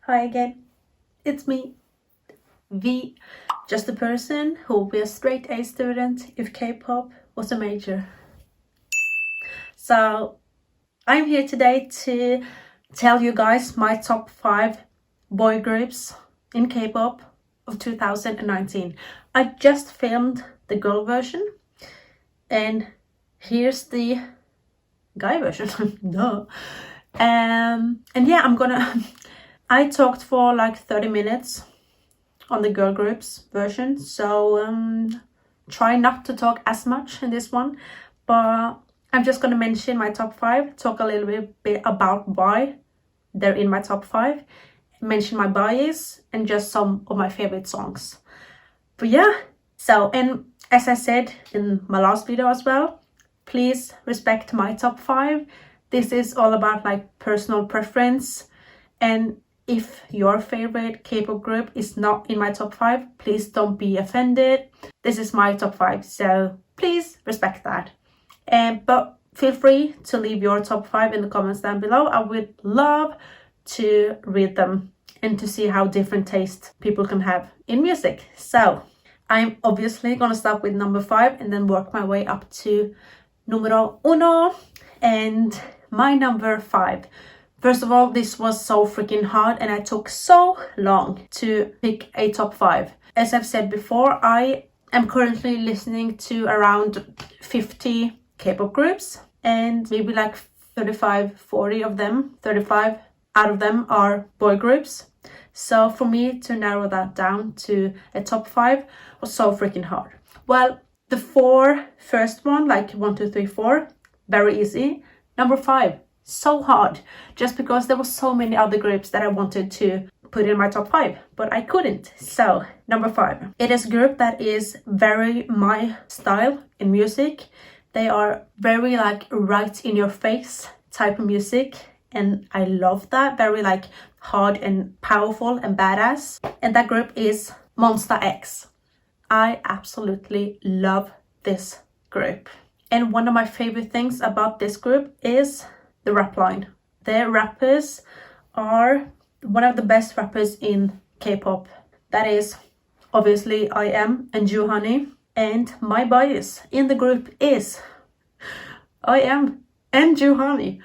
Hi again, it's me, V, just a person who will be a straight A student if K-pop was a major. So I'm here today to tell you guys my top 5 boy groups in K-pop of 2019. I just filmed the girl version and here's the guy version. No. And yeah, I talked for like 30 minutes on the girl groups version, so try not to talk as much in this one, but I'm just gonna mention my top 5, talk a little bit about why they're in my top 5, mention my bias and just some of my favorite songs. But yeah, so, and as I said in my last video as well, please respect my top 5. This is all about like personal preference, and if your favorite K-pop group is not in my top 5, please don't be offended. This is my top 5, so please respect that. But feel free to leave your top 5 in the comments down below. I would love to read them and to see how different taste people can have in music. So I'm obviously gonna start with number 5 and then work my way up to numero uno. And my number 5. First of all, this was so freaking hard and I took so long to pick a top 5. As I've said before, I am currently listening to around 50 K-pop groups and maybe like 35 out of them are boy groups. So for me to narrow that down to a top 5 was so freaking hard. Well, the 4 first one, like 1, 2, 3, 4, very easy. Number 5, so hard, just because there were so many other groups that I wanted to put in my top 5, but I couldn't. So number 5, it is a group that is very my style in music. They are very like right in your face type of music, and I love that, very like hard and powerful and badass. And that group is Monsta X. I absolutely love this group. And one of my favorite things about this group is the rap line. Their rappers are one of the best rappers in K-pop. That is obviously I.M and 𝗙𝗢𝗟𝗓. And my bias in the group is I.M and 𝗙𝗢𝗓.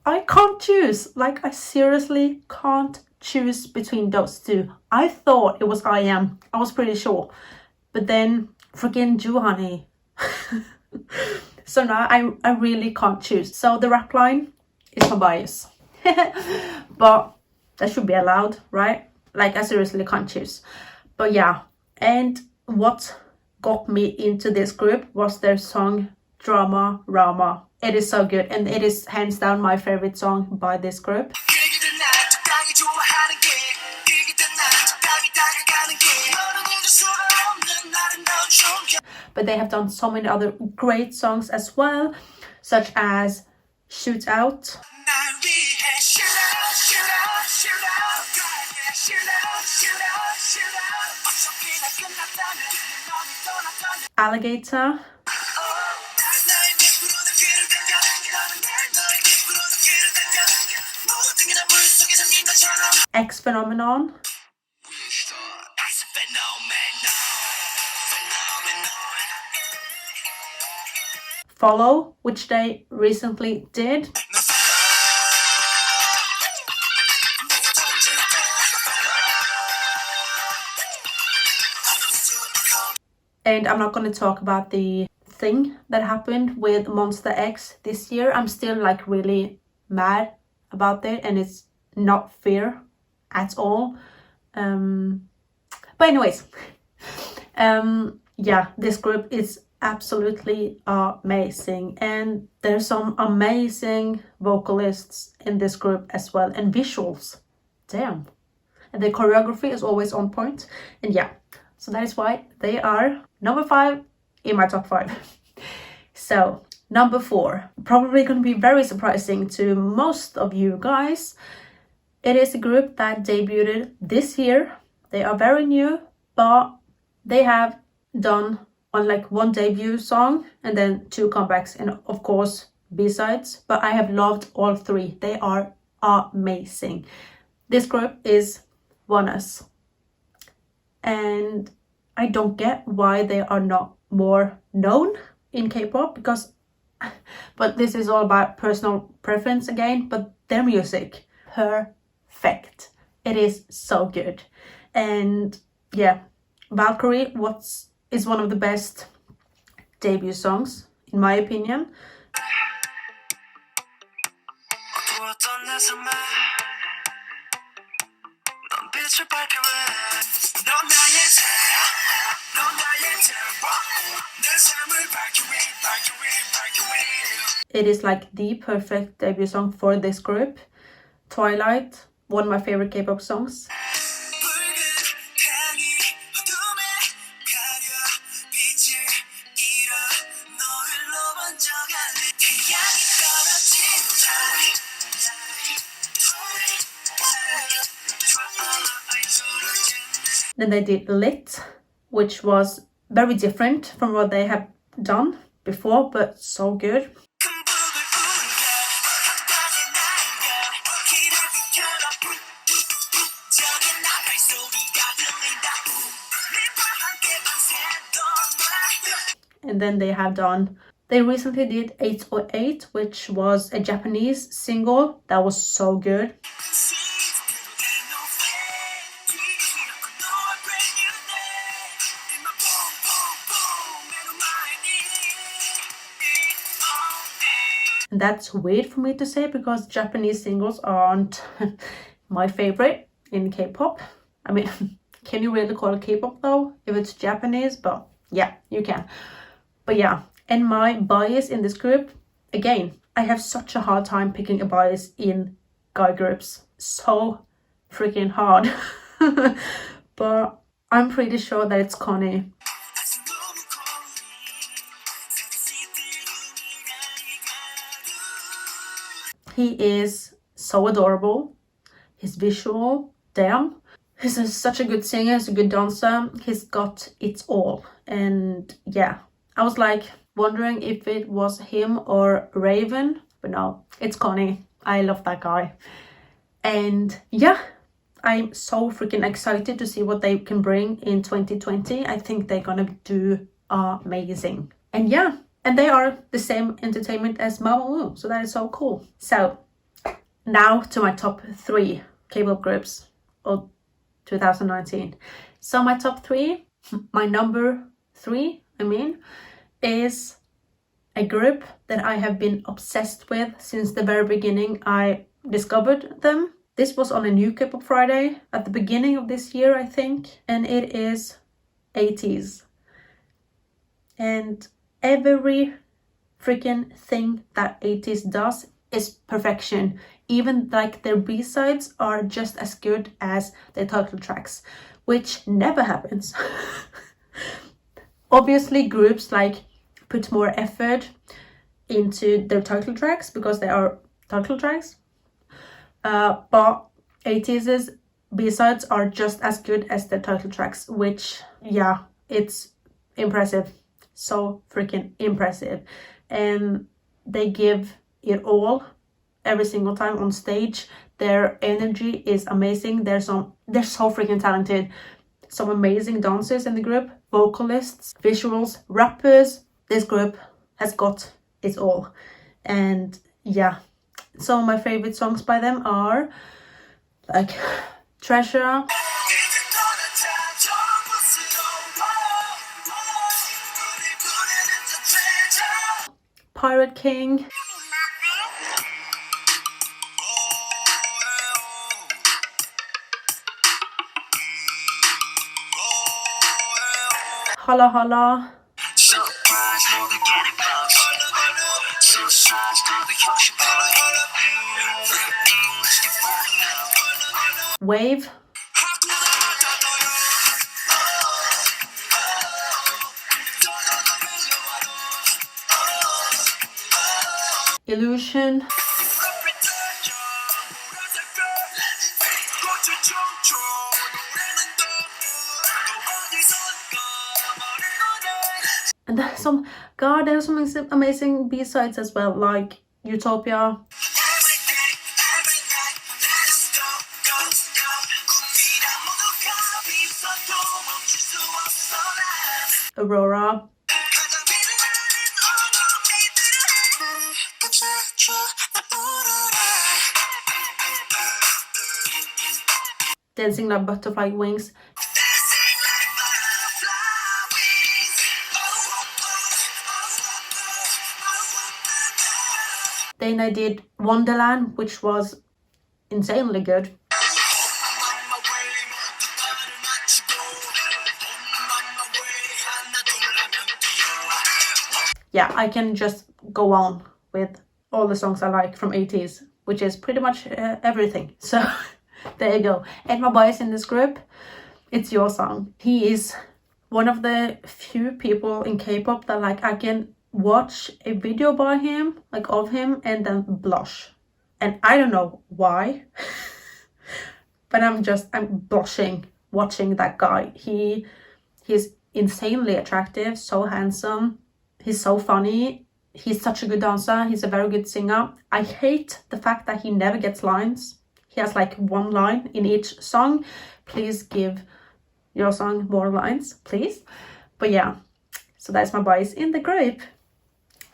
I can't choose, like I seriously can't choose between those two. I thought it was I.M, I was pretty sure, but then freaking 𝗙𝗢𝗓𝗓. So now I really can't choose. So the rap line is my bias. But that should be allowed, right? Like I seriously can't choose. But yeah, and what got me into this group was their song Drama Rama. It is so good, and it is hands down my favorite song by this group. But they have done so many other great songs as well, such as Shoot Out, Alligator, X Phenomenon, Follow, which they recently did, and I'm not going to talk about the thing that happened with Monsta X this year. I'm still like really mad about it, and it's not fair at all. But anyways, Yeah, this group is absolutely amazing, and there's some amazing vocalists in this group as well, and visuals, damn, and the choreography is always on point. And yeah, so that is why they are number 5 in my top 5. So number 4, probably going to be very surprising to most of you guys. It is a group that debuted this year. They are very new, but they have done on like 1 debut song and then 2 comebacks and of course B-sides, but I have loved all 3. They are amazing. This group is 𝗙𝗙𝗟𝗟𝗢𝗪, and I don't get why they are not more known in K-pop, because but this is all about personal preference again, but their music, perfect. It is so good. And yeah, Valkyrie is one of the best debut songs in my opinion. It is like the perfect debut song for this group. Twilight, one of my favorite K-pop songs. Then they did Lit, which was very different from what they have done before, but so good. And then they recently did 808, which was a Japanese single that was so good. And that's weird for me to say because Japanese singles aren't my favorite in K-pop. I mean, can you really call it K-pop though if it's Japanese? But yeah, you can. But yeah, and my bias in this group, again, I have such a hard time picking a bias in guy groups. So freaking hard. But I'm pretty sure that it's 𝗠𝗘𝗗𝗜𝗓. He is so adorable. His visual, damn. He's such a good singer, he's a good dancer. He's got it all. And yeah, I was like wondering if it was him or Raven, but no, it's 𝗠𝗘𝗗𝗓. I love that guy. And yeah, I'm so freaking excited to see what they can bring in 2020. I think they're gonna do amazing. And yeah, and they are the same entertainment as 𝗙𝗎𝗓𝗡, so that is so cool. So now to my top 3 K-pop groups of 2019. So my top 3, my number 3, is a group that I have been obsessed with since the very beginning I discovered them. This was on a new K-pop Friday at the beginning of this year, I think, and it is 𝗙𝗢𝗟𝗓𝗡. And every freaking thing that 𝗙𝗢𝗟𝗡 does is perfection. Even like their B-sides are just as good as their title tracks, which never happens. Obviously groups like put more effort into their title tracks because they are title tracks, but 𝗙𝗢𝗟𝗡's B-sides are just as good as their title tracks, which yeah, it's impressive. So freaking impressive. And they give it all every single time on stage. Their energy is amazing. They're so freaking talented. Some amazing dancers in the group, vocalists, visuals, rappers. This group has got it all. And yeah, some of my favorite songs by them are like Treasure, Pirate King, 𝗙𝗢𝗟𝗢𝗪. Wave. Illusion. And there's some, God, there's some amazing B-sides as well, like 𝗙𝗘𝗄𝗟𝗟𝗢. Aurora. Dancing Like Butterfly Wings. Then I did Wonderland, which was insanely good. Yeah, I can just go on with all the songs I like from 80s, which is pretty much everything. So there you go. And my boy is in this group. It's your song. He is one of the few people in K-pop that like I can watch a video by him, like of him, and then blush. And I don't know why, but I'm blushing watching that guy. He's insanely attractive, so handsome. He's so funny. He's such a good dancer. He's a very good singer. I hate the fact that he never gets lines. He has like one line in each song. Please give your song more lines, please. But yeah, so that's my boys in the group.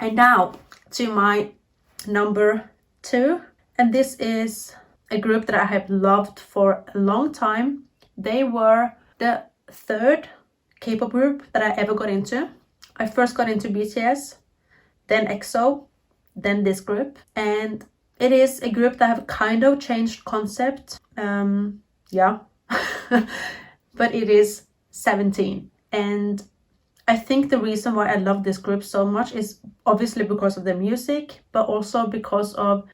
And now to my number 2. And this is a group that I have loved for a long time. They were the 3rd K-pop group that I ever got into. I first got into BTS, then EXO, then this group. And it is a group that have kind of changed concept. Yeah. But it is 17. And I think the reason why I love this group so much is obviously because of the music, but also because of,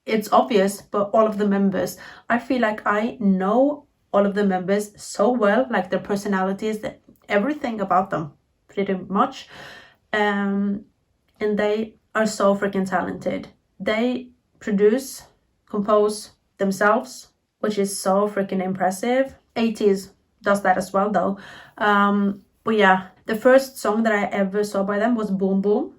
it's obvious, but all of the members. I feel like I know all of the members so well, like their personalities, everything about them, pretty much. And they are so freaking talented. They produce, compose themselves, which is so freaking impressive. 80s does that as well though. But yeah, the first song that I ever saw by them was Boom Boom.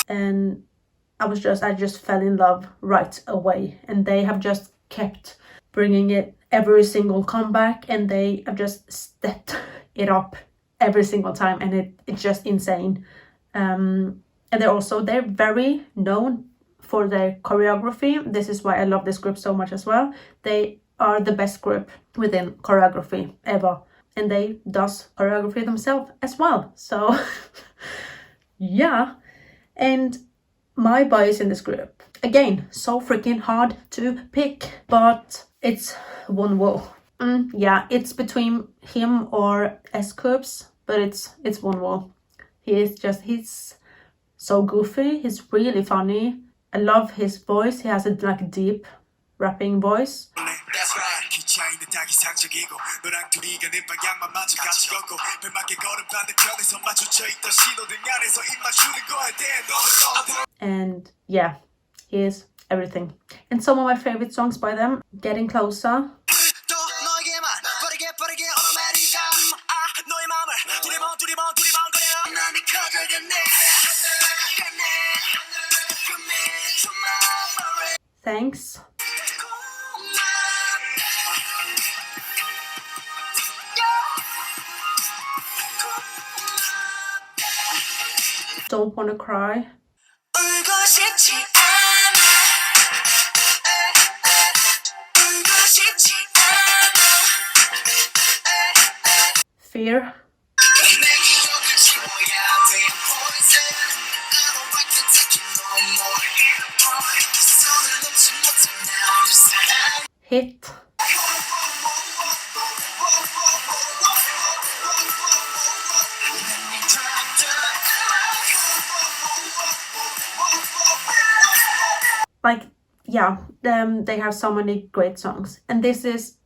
And I just fell in love right away. And they have just kept bringing it every single comeback, and they have just stepped it up every single time, and it's just insane. And they're very known for their choreography. This is why I love this group so much as well. They are the best group within choreography ever, and they does choreography themselves as well. So yeah. And my boy is in this group. Again, so freaking hard to pick, but it's Wonwoo. Yeah, it's between him or 𝗙𝗪𝗟𝗓𝗪, but it's Wonwoo. He's so goofy. He's really funny. I love his voice. He has a like deep rapping voice. And yeah, he is everything. And some of my favorite songs by them: Getting Closer, Thanks, Don't Wanna Cry, Fear, hit. Like, yeah, they have so many great songs, and this is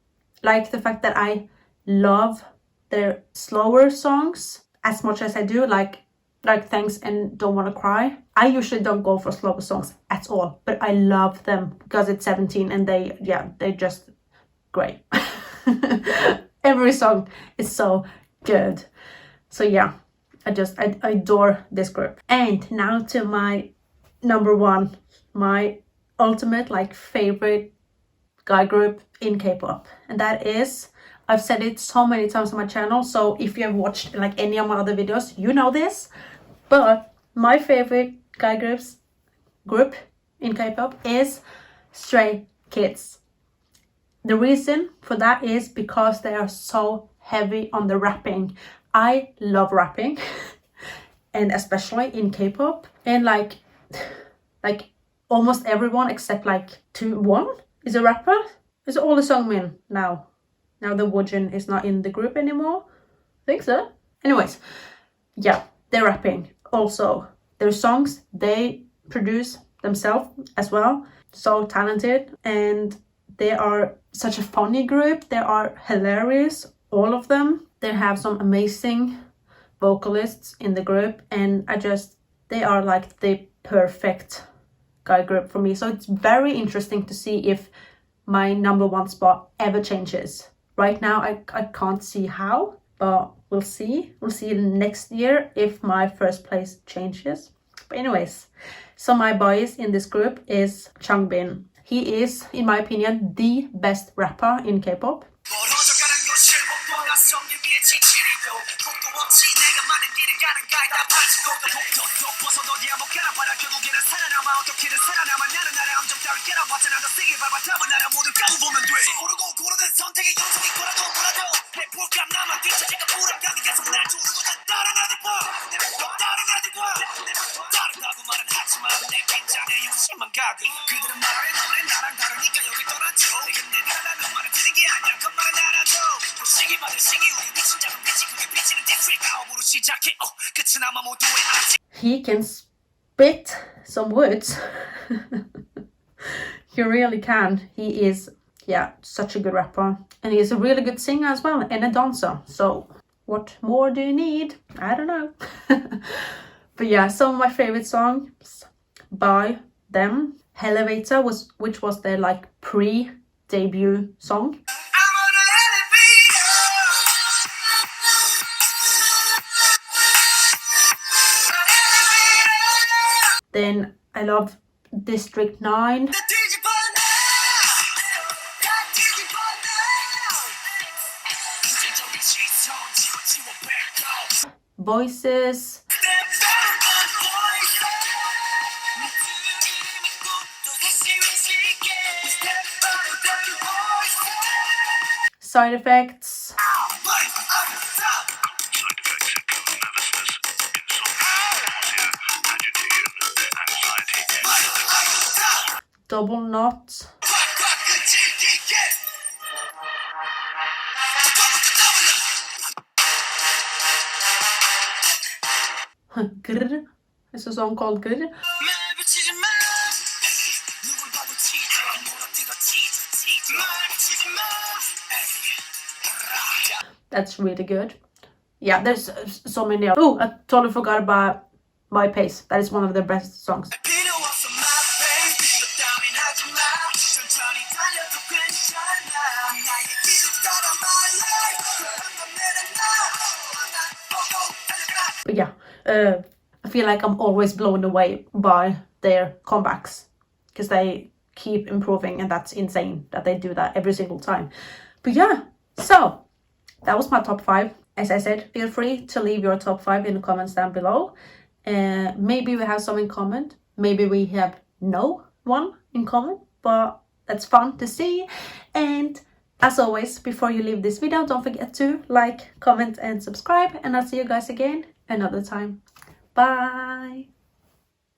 like the fact that I love their slower songs as much as I do, like Thanks and Don't Wanna Cry. I usually don't go for slower songs at all, but I love them because it's 17 and they're just great. Every song is so good. So yeah, I adore this group. And now to my number one, my ultimate like favorite guy group in K-pop, and that is, I've said it so many times on my channel, so if you have watched like any of my other videos, you know this, but my favorite guy group in K-pop is Stray Kids. The reason for that is because they are so heavy on the rapping. I love rapping and especially in K-pop, and like almost everyone except like one is a rapper. It's all the Sungmin now. Now the Woojin is not in the group anymore. I think so. Anyways, yeah, they're rapping. Also, their songs, they produce themselves as well. So talented, and they are such a funny group. They are hilarious, all of them. They have some amazing vocalists in the group, and they are like the perfect guy group for me. So it's very interesting to see if my number one spot ever changes. Right now I can't see how, but we'll see next year if my first place changes. But anyways, so my bias in this group is Changbin. He is, in my opinion, the best rapper in K-pop. He can spit some words. He really can. He is, yeah, such a good rapper, and he is a really good singer as well, and a dancer. So what more do you need? I don't know. But yeah, some of my favorite songs by them, 𝗙𝗢𝗟𝗟𝗢𝗪, which was their like pre-debut song. Then I love District 9. Voices. Side Effects. Double Knot. 𝗙𝗢𝗟𝗟𝗢𝗪. It's a song called 𝗙𝗢𝗟𝗟. That's really good. Yeah, there's so many. Oh, I totally forgot about 𝗦𝗢𝗖𝗜𝗟𝗟𝗓. That is one of the best songs. But yeah, I feel like I'm always blown away by their comebacks because they keep improving, and that's insane that they do that every single time. But yeah, so that was my top 5. As I said, feel free to leave your top 5 in the comments down below. Maybe we have some in common, maybe we have no one in common, but that's fun to see. And as always, before you leave this video, don't forget to like, comment and subscribe, and I'll see you guys again another time. Bye.